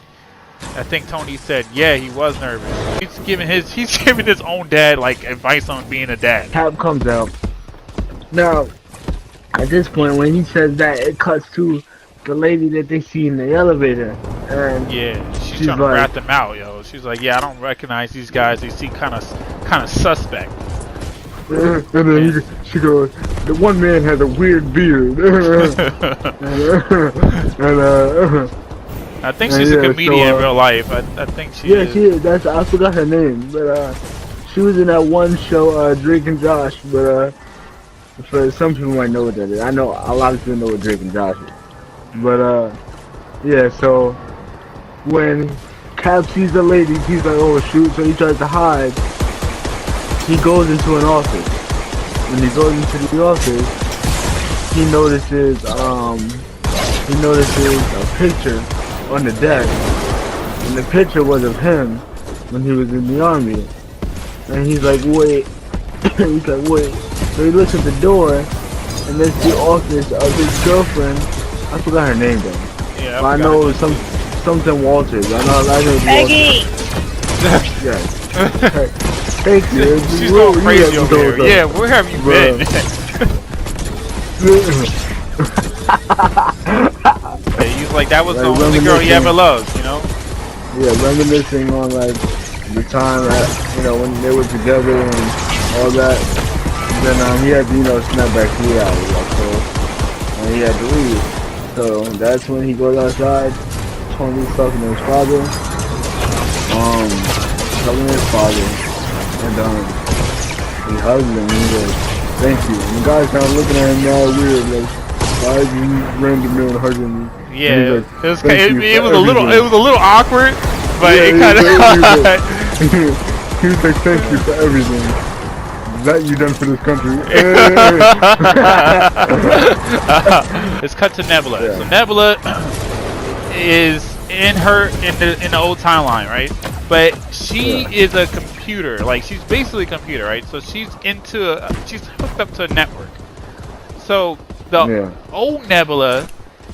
I think Tony said, yeah, he was nervous. He's giving his own dad like advice on being a dad. Cap comes out. Now, at this point, when he says that, it cuts to the lady that they see in the elevator, and yeah, she's trying to rat them out, yo. She's like, yeah, I don't recognize these guys. They seem kind of suspect. And then she goes, the one man has a weird beard. I think she's a comedian in real life. I think she is. She is. I forgot her name, but she was in that one show, Drake and Josh. But for some people might know what that is. I know a lot of people know what Drake and Josh is. But yeah. So when Cap sees the lady, he's like, oh shoot! So he tries to hide. He goes into an office. When he goes into the office, he notices a picture on the desk, and the picture was of him when he was in the army. And he's like, wait. He's like, wait. So he looks at the door, and there's the office of his girlfriend. I forgot her name though. Yeah, I know it was something Walters. I know Peggy. Yes. Thank you. She's going crazy over here. Yeah, where have you been? He's like, that was the only girl he ever loved, you know? Yeah, reminiscing on like the time that, you know, when they were together and all that. And then he had to, you know, snap back to reality, and he had to leave. So that's when he goes outside. Tony's talking to his father. Telling his father. And he hugs him and he's like, thank you. And the guy's kind of looking at him now weird, like, why is he random man hugging me? Yeah, like, it was a little awkward, but it kind of. He was like, thank you for everything that you done for this country. Let's cut to Nebula. Yeah. So Nebula is in the old timeline, right? But she is a computer, like she's basically a computer, right? So she's hooked up to a network. So the old Nebula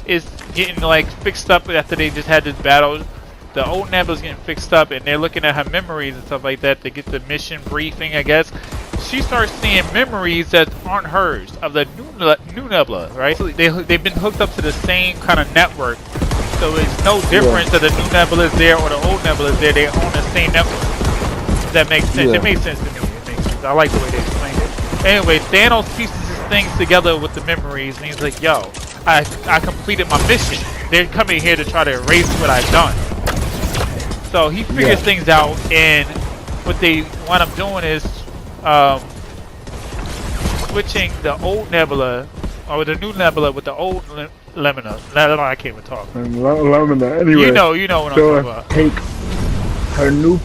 is getting like fixed up after they just had this battle. The old Nebula's getting fixed up, and they're looking at her memories and stuff like that to get the mission briefing, I guess. She starts seeing memories that aren't hers of the new Nebula, right? So they've been hooked up to the same kind of network. So it's no difference that the new Nebula is there or the old Nebula is there. They own the same network. That makes sense. Yeah. It makes sense to me. It makes sense. I like the way they explained it. Anyway, Thanos pieces his things together with the memories, and he's like, yo, I completed my mission. They're coming here to try to erase what I've done. So he figures things out, and what they wind up doing is switching the old Nebula, or the new Nebula with the old Lemina. I can't even talk. Lemina, anyway. You know what I'm talking about. Take her new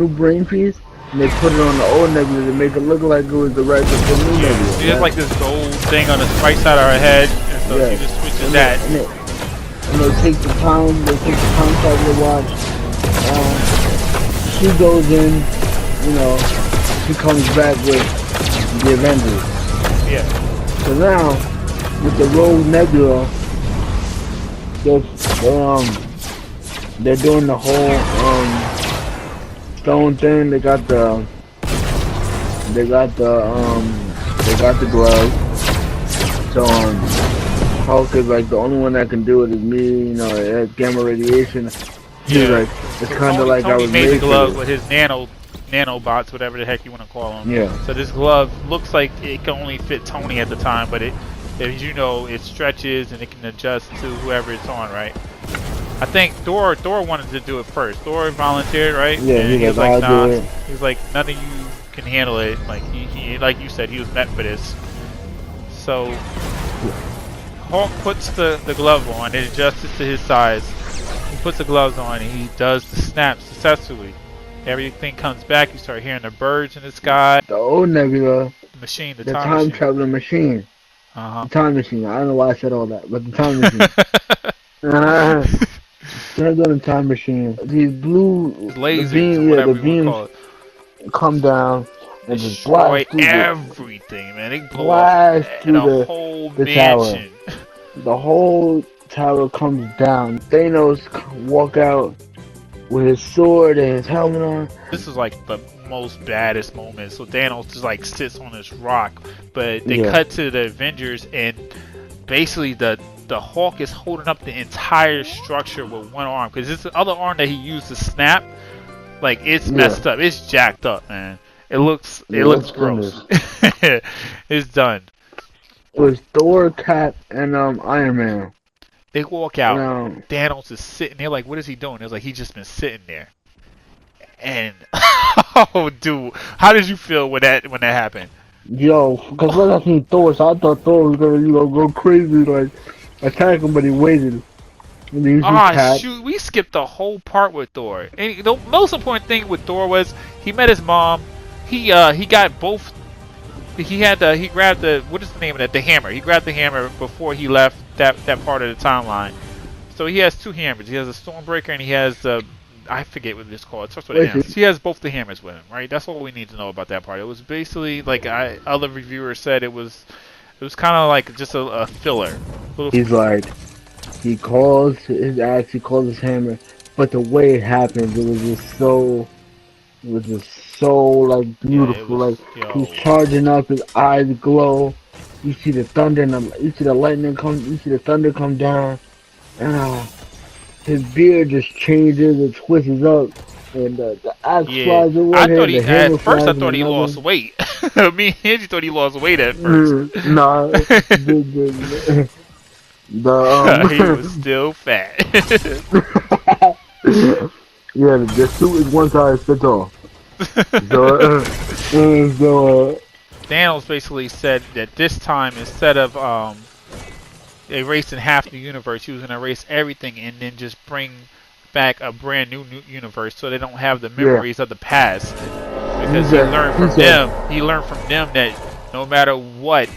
brain piece, and they put it on the old Nebula to make it look like it was the right of the new Nebula. She has like this gold thing on the right side of her head, and so she just switches that. And they take the time side of the watch. She goes in, you know, she comes back with the Avengers. Yeah. So now, with the Rogue Nebula, they're doing the whole stone thing. They got the glove. So Hulk is like, the only one that can do it is me. You know, it has gamma radiation. Yeah. Like, it's kind of like Tony I was made the glove with his nanobots, whatever the heck you want to call them. Yeah. So this glove looks like it can only fit Tony at the time, but as you know, it stretches and it can adjust to whoever it's on, right? I think Thor wanted to do it first. Thor volunteered, right? Yeah, and he was like, nah. Do it. He was like, none of you can handle it. Like he like you said, he was meant for this. So Hulk puts the glove on. It adjusts to his size. He puts the gloves on and he does the snap successfully. Everything comes back. You start hearing the birds in the sky. The old Nebula, The machine, the time traveling machine. The time machine. I don't know why I said all that, but the time machine. Turns on the time machine. These blue lasers, the beams come down and just blast through everything, man. They blow blast through the whole mansion. Tower. The whole tower comes down. Thanos walk out with his sword and his helmet on. This is like the most baddest moment. So Thanos just like sits on this rock, but they cut to the Avengers and basically the Hulk is holding up the entire structure with one arm because it's the other arm that he used to snap. Like it's messed up. It's jacked up, man. It looks gross. It's done. It was Thor, Cap, and Iron Man. They walk out. Thanos is sitting there. Like, what is he doing? It's like he's just been sitting there. And oh, dude, how did you feel when that happened? Yo, because when I seen Thor, so I thought Thor was gonna go crazy, like attack him, but he waited. Shoot, we skipped the whole part with Thor. And the most important thing with Thor was he met his mom. He got both. He grabbed what is the name of that? The hammer. He grabbed the hammer before he left that part of the timeline. So he has two hammers. He has a Stormbreaker and he has I forget what it's called. It starts with an M. He has both the hammers with him, right? That's all we need to know about that part. It was basically like other reviewers said it was kind of like just a filler. He's like, he calls his hammer, but the way it happens, it was just so like beautiful. He's charging up, his eyes glow. You see the thunder and you see the lightning come. You see the thunder come down, and his beard just changes and twists up, and the axe flies in one hand. At first I thought he lost weight. Me and Angie thought he lost weight at first. Nah, he was still fat. Yeah, the suit is one size fits all. Thanos basically said that this time, instead of erasing half the universe, he was going to erase everything and then just bring back a brand new universe so they don't have the memories of the past. Because he learned from them. He learned from them that no matter what,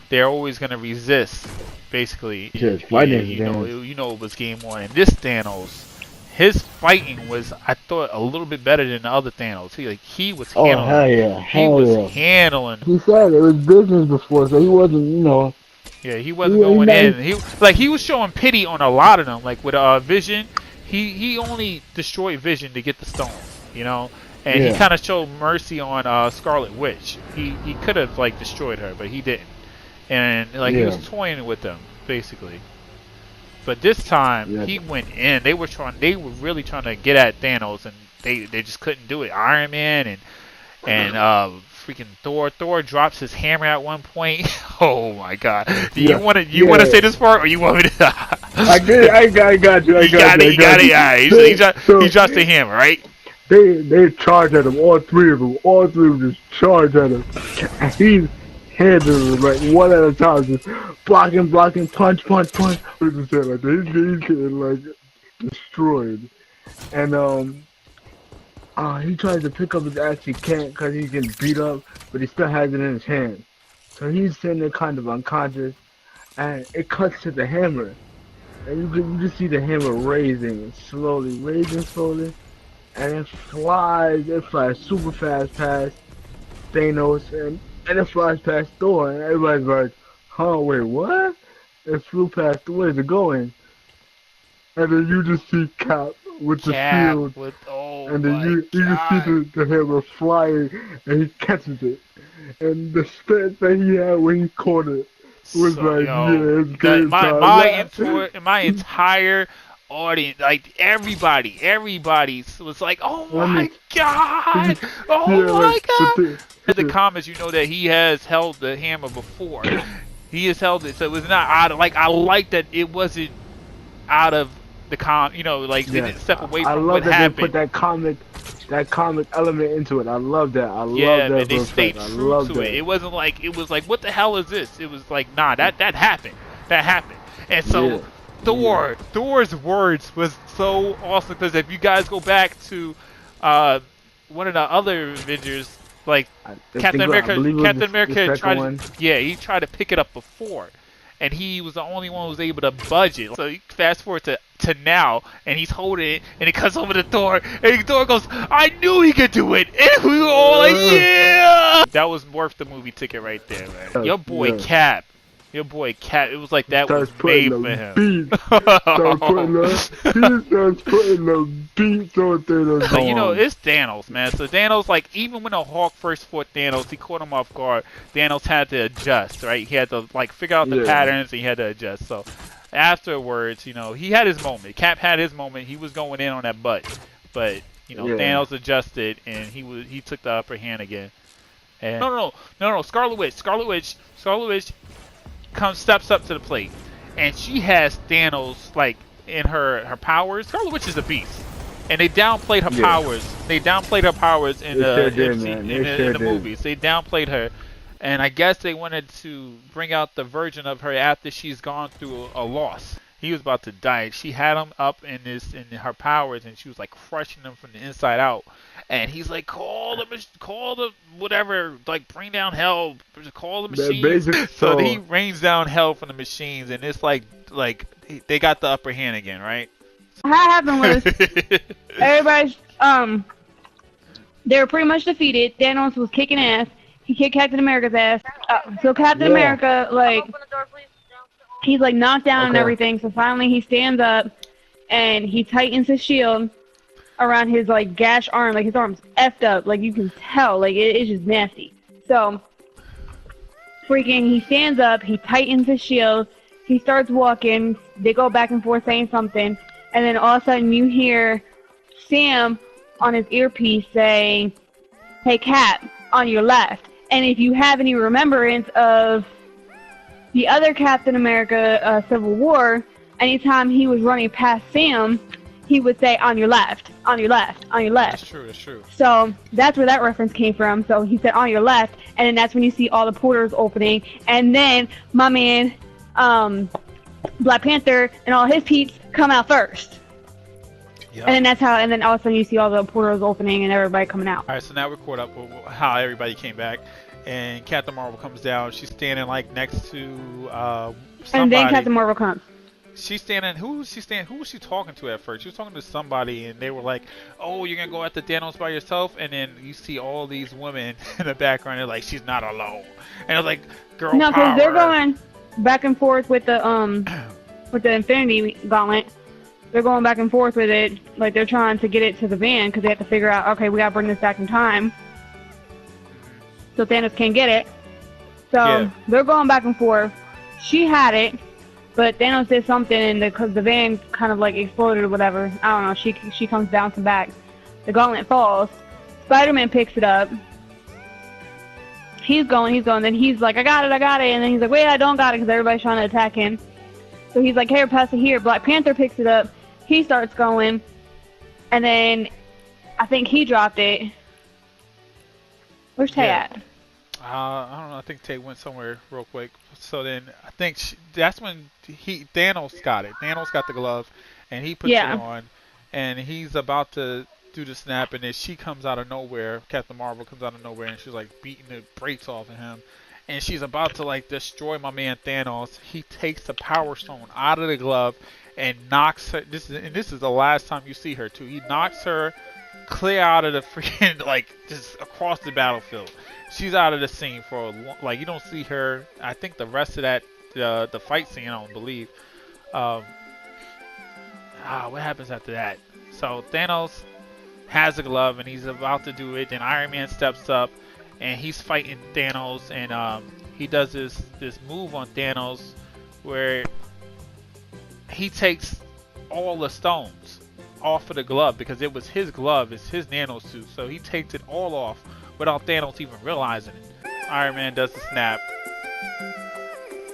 they're always going to resist. Basically, you know it was game one. And this Thanos, his fighting was, I thought, a little bit better than the other Thanos. He was handling. Handling. He said it was business before, so he wasn't, Yeah, he wasn't going in. He was showing pity on a lot of them. Like with Vision, he only destroyed Vision to get the stones, and he kind of showed mercy on Scarlet Witch. He could have destroyed her, but he didn't. And he was toying with them basically. But this time he went in. They were really trying to get at Thanos, and they just couldn't do it. Iron Man and freaking Thor. Thor drops his hammer at one point. Oh my God! You want to say this part, or you want me to? I got you. You got it. He drops the hammer, right? They charge at him. All three of them just charge at him. And he's handling them one at a time, just blocking, punch. What is it say? He's getting destroyed, and he tries to pick up his axe. He can't because he's getting beat up, but he still has it in his hand. So he's sitting there kind of unconscious, and it cuts to the hammer, and you just see the hammer raising slowly, and it flies super fast past Thanos, and it flies past Thor, and everybody's like, "Oh wait, what?" It flew past. Where is it going? And then you just see Cap with the shield, and then you just see the hammer flying, and he catches it, and the stance that he had when he caught it was it's game time. My entire audience, everybody was like, "Oh my God! Oh my God!" In the comments, that he has held the hammer before. He has held it, so it was not out of I like that it wasn't out of the they didn't step away from what happened. I love that they put that comic element into it. I love that. I love that. Man, they stayed true to it. It wasn't what the hell is this? It was nah, that happened. That happened. And so Thor's words was so awesome, because if you guys go back to one of the other Avengers, like Captain America tried he tried to pick it up before, and he was the only one who was able to budge it. So you fast forward to now, and he's holding it, and it cuts over the door, and the door goes, I knew he could do it, and we were all like, yeah! That was worth the movie ticket right there, man. Your boy Cap. Your boy Cap, it was like that was made for him. Starts putting the beats on Thanos. But you know, it's Thanos, man. So Thanos, like, even when the Hulk first fought Thanos, he caught him off guard. Thanos had to adjust, right? He had to, like, figure out the patterns, and he had to adjust. So afterwards, you know, he had his moment. Cap had his moment. He was going in on that butt. But, you know, Thanos adjusted, and he took the upper hand again. And no, Scarlet Witch steps up to the plate, and she has Thanos like in her powers. Scarlet Witch is a beast, and they downplayed her powers. They downplayed her powers in the movies. They downplayed her, and I guess they wanted to bring out the version of her after she's gone through a loss. He was about to die. She had him up in her powers, and she was like crushing him from the inside out. And he's like, call the whatever, like bring down hell, call the machines. So he rains down hell from the machines, and it's like they got the upper hand again, right? What happened was everybody's they were pretty much defeated. Thanos was kicking ass. He kicked Captain America's ass. So Captain America, like, he's like knocked down and everything. So finally he stands up and he tightens his shield around his like gash arm. Like his arm's effed up. Like you can tell. Like it's just nasty. So freaking he stands up. He tightens his shield. He starts walking. They go back and forth saying something. And then all of a sudden you hear Sam on his earpiece saying, "Hey Cap, on your left." And if you have any remembrance of the other Captain America Civil War, anytime he was running past Sam, he would say, on your left, on your left, on your left. That's true. So that's where that reference came from. So he said, on your left, and then that's when you see all the portals opening. And then my man, Black Panther, and all his peeps come out first. Yep. And then that's how, and then all of a sudden you see all the portals opening and everybody coming out. All right, so now we're caught up with how everybody came back. And Captain Marvel comes down. She's standing like next to somebody. And then Captain Marvel comes. She's standing. Who was she talking to at first? She was talking to somebody, and they were like, "Oh, you're gonna go after Thanos by yourself?" And then you see all these women in the background. They're like, "She's not alone." And it's like, "Girl no, power." because they're going back and forth with the Infinity Gauntlet. They're going back and forth with it, like they're trying to get it to the van because they have to figure out, okay, we gotta bring this back in time. So Thanos can't get it. So they're going back and forth. She had it, but Thanos did something, and because the van kind of like exploded or whatever. I don't know. She comes bouncing back. The gauntlet falls. Spider-Man picks it up. He's going. Then he's like, I got it. And then he's like, wait, I don't got it, because everybody's trying to attack him. So he's like, here, pass it here. Black Panther picks it up. He starts going, and then I think he dropped it. Where's Tay at? I don't know. I think Tay went somewhere real quick. So then I think that's when Thanos got it. Thanos got the glove, and he puts it on, and he's about to do the snap, and then she comes out of nowhere. Captain Marvel comes out of nowhere, and she's like beating the brakes off of him, and she's about to like destroy my man Thanos. He takes the Power Stone out of the glove and knocks her. This is the last time you see her too. He knocks her clear out of the freaking, like, just across the battlefield. She's out of the scene for like, you don't see her. I think the rest of that the fight scene, I don't believe. What happens after that? So Thanos has the glove and he's about to do it. Then Iron Man steps up and he's fighting Thanos, and he does this move on Thanos where he takes all the stones off of the glove, because it was his glove, it's his nano suit, so he takes it all off without Thanos even realizing it. Iron Man does the snap.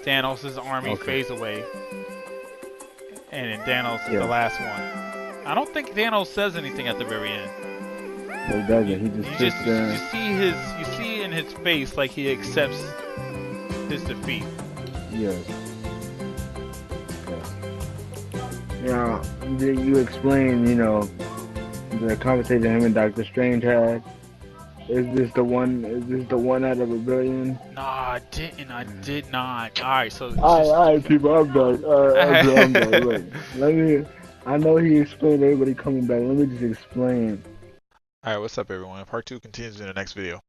Thanos' army fades away, and then Thanos is the last one. I don't think Thanos says anything at the very end. No, he doesn't. He just sits there. You see in his face like he accepts his defeat. Yes. Yeah, you explain, The conversation him and Doctor Strange had. Is this the one? Is this the one out of a billion? No, I didn't. I did not. All right, so. Alright, people, I'm done. I'm done. Look, let me. I know he explained everybody coming back. Let me just explain. All right, what's up, everyone? Part 2 continues in the next video.